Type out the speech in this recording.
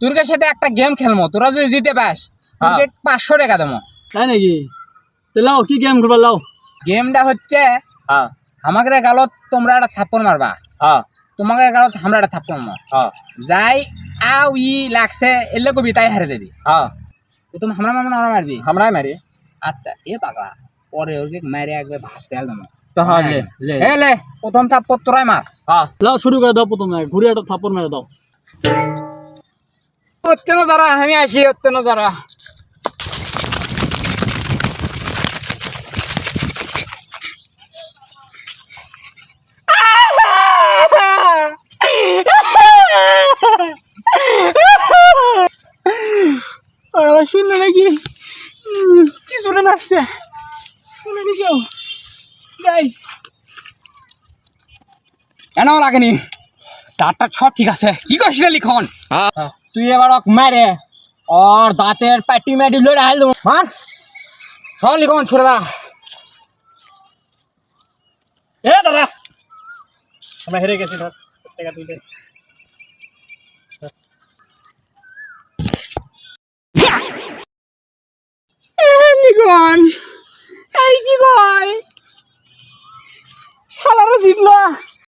তোর সাথে একটা গেম খেলবো, তোরা যদি জিতে পাস তোকে 500 টাকা দেবো। তাই নাকি? তো লাও, কি গেম করবা লাও? গেমটা হচ্ছে আমাকে গালত তোমরা একটা থাপ্পড় মারবা, তোমাকে গালত আমরা একটা থাপ্পড় মার, যাই আও ই লাগছে এলে কবি তাই হারে দেবি। তুমি আমরা মারবো না আমরা মারবি? আমরাই মারি। আচ্ছা এ পাগলা, পরে ওকে মারে একবার ভাস গেল দেবো। তো লে প্রথম থাপ্পড় তোরাই মার। লাও শুরু করে দাও, প্রথমে ঘুরে একটা থাপ্পড় মেরে দাও। হচ্ছে না দাঁড়া, আমি আসি, হচ্ছে না দাঁড়া। শুনলো নাকি কি শুনে আসছে? শুনে নি কেউ? যাই কেন লাগেনি, তারটা সব ঠিক আছে। কি করছিস লিখন? তুই এবার মারে আর দাঁতের পাটি মাটি লড়ে হাল দেবো। মার সব লিখন ছোড়ে দা। এ দাদা, আমরা হেরে গেছি, ধর টাকা তুই দে। লিখন এই কি কয়, শালারা জিতলা।